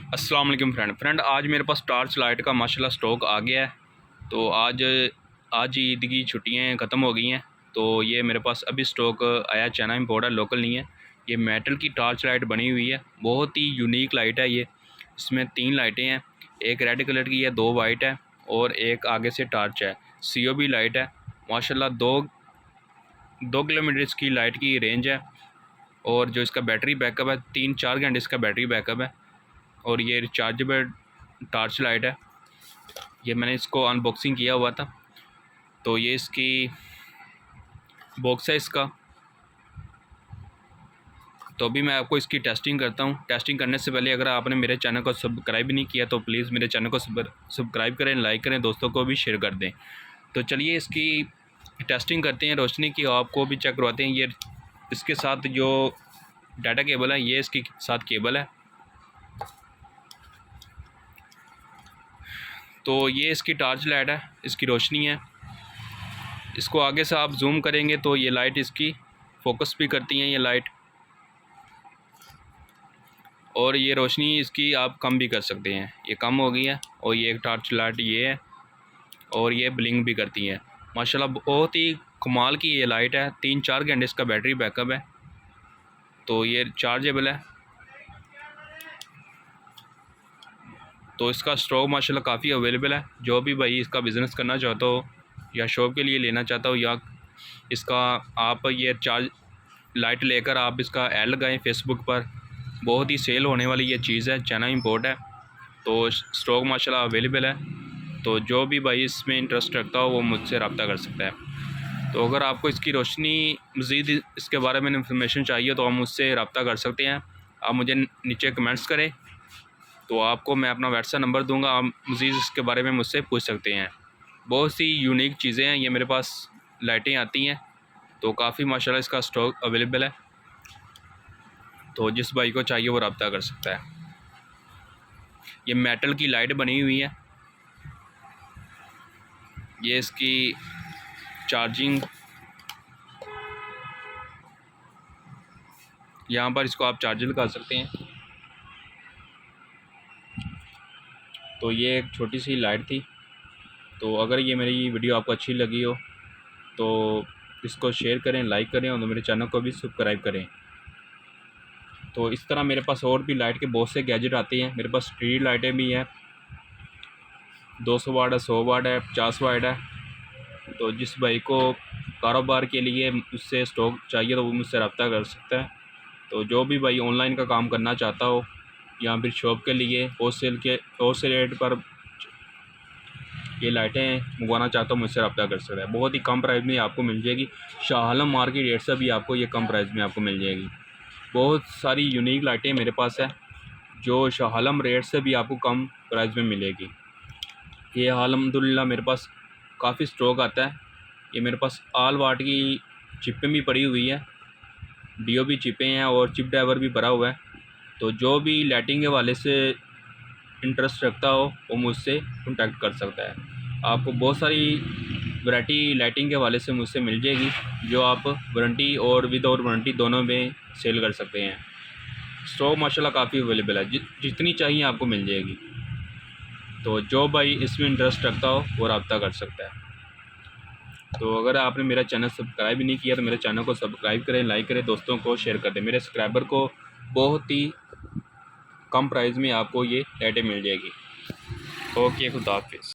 अस्सलाम वालेकुम फ्रेंड आज मेरे पास टॉर्च लाइट का माशाल्लाह स्टॉक आ गया है। तो आज ईद की छुट्टियां ख़त्म हो गई हैं, तो ये मेरे पास अभी स्टॉक आया। चाइना इंपोर्ट है, लोकल नहीं है। ये मेटल की टॉर्च लाइट बनी हुई है, बहुत ही यूनिक लाइट है ये। इसमें 3 लाइटें हैं, एक रेड कलर की है, 2 वाइट है और एक आगे से टॉर्च है। COB लाइट है माशाल्लाह। 2 किलोमीटर इसकी लाइट की रेंज है और जो इसका बैटरी बैकअप है 3-4 घंटे इसका बैटरी बैकअप है। और ये रिचार्जेबल टॉर्च लाइट है। ये मैंने इसको अनबॉक्सिंग किया हुआ था, तो ये इसकी बॉक्स है इसका। तो अभी मैं आपको इसकी टेस्टिंग करता हूँ। टेस्टिंग करने से पहले अगर आपने मेरे चैनल को सब्सक्राइब नहीं किया तो प्लीज़ मेरे चैनल को सब्सक्राइब करें, लाइक करें, दोस्तों को भी शेयर कर दें। तो चलिए इसकी टेस्टिंग करते हैं, रोशनी की आपको भी चेक करवाते हैं। ये इसके साथ जो डाटा केबल है, ये इसके साथ केबल है। तो ये इसकी टॉर्च लाइट है, इसकी रोशनी है। इसको आगे से आप जूम करेंगे तो ये लाइट इसकी फोकस भी करती हैं ये लाइट, और ये रोशनी इसकी आप कम भी कर सकते हैं। ये कम हो गई है और ये एक टॉर्च लाइट ये है और ये ब्लिंक भी करती है माशाल्लाह। बहुत ही कमाल की ये लाइट है। 3-4 घंटे इसका बैटरी बैकअप है। तो ये चार्जेबल है। तो इसका स्टॉक माशाल्लाह काफ़ी अवेलेबल है। जो भी भाई इसका बिज़नेस करना चाहता हो या शॉप के लिए लेना चाहता हो, या इसका आप ये चार्ज लाइट लेकर आप इसका ऐड लगाएं फेसबुक पर, बहुत ही सेल होने वाली ये चीज़ है। चाइना इंपोर्ट है, तो स्टॉक माशाल्लाह अवेलेबल है। तो जो भी भाई इसमें इंटरेस्ट रखता हो वो मुझसे रब्ता कर सकता है। तो अगर आपको इसकी रोशनी मज़ीद इसके बारे में इंफॉर्मेशन चाहिए तो आप मुझसे रब्ता कर सकते हैं। आप मुझे नीचे कमेंट्स करें, तो आपको मैं अपना व्हाट्सएप नंबर दूंगा, आप मज़ीद इसके बारे में मुझसे पूछ सकते हैं। बहुत सी यूनिक चीज़ें हैं ये मेरे पास लाइटें आती हैं, तो काफ़ी माशाल्लाह इसका स्टॉक अवेलेबल है। तो जिस भाई को चाहिए वो रब्ता कर सकता है। ये मेटल की लाइट बनी हुई है। ये इसकी चार्जिंग, यहाँ पर इसको आप चार्जर लगा सकते हैं। तो ये एक छोटी सी लाइट थी। तो अगर ये मेरी वीडियो आपको अच्छी लगी हो तो इसको शेयर करें, लाइक करें और मेरे चैनल को भी सब्सक्राइब करें। तो इस तरह मेरे पास और भी लाइट के बहुत से गैजेट आते हैं। मेरे पास स्ट्रीट लाइटें भी हैं, 200 वाट है, 100 वाट है, 50 वाट है। तो जिस भाई को कारोबार के लिए उससे स्टॉक चाहिए तो वो मुझसे रब्ता कर सकता है। तो जो भी भाई ऑनलाइन का काम करना चाहता हो या फिर शॉप के लिए होलसेल रेट पर ये लाइटें मंगवाना चाहता हूँ, मुझसे रब्ता कर सकता है। बहुत ही कम प्राइस में आपको मिल जाएगी। शाह आलम मार्केट रेट से भी आपको ये कम प्राइस में आपको मिल जाएगी। बहुत सारी यूनिक लाइटें मेरे पास है जो शाह आलम रेट से भी आपको कम प्राइस में मिलेगी। ये अल्हम्दुलिल्लाह मेरे पास काफ़ी स्टॉक आता है। ये मेरे पास ऑल वाट की चिपें भी पड़ी हुई है, DOB चिपें हैं और चिप ड्राइवर भी भरा हुआ है। तो जो भी लाइटिंग के वाले से इंटरेस्ट रखता हो वो मुझसे कॉन्टैक्ट कर सकता है। आपको बहुत सारी वैरायटी लाइटिंग के वाले से मुझसे मिल जाएगी, जो आप वारंटी और विदाउट वारंटी दोनों में सेल कर सकते हैं। स्टॉक माशाल्लाह काफ़ी अवेलेबल है, जितनी चाहिए आपको मिल जाएगी। तो जो भाई इसमें इंटरेस्ट रखता हो वो रब्ता कर सकता है। तो अगर आपने मेरा चैनल सब्सक्राइब नहीं किया तो मेरे चैनल को सब्सक्राइब करें, लाइक करें, दोस्तों को शेयर कर दें। मेरे सब्सक्राइबर को बहुत ही कम प्राइस में आपको ये लाइटें मिल जाएगी। ओके, खुदा हाफिज़।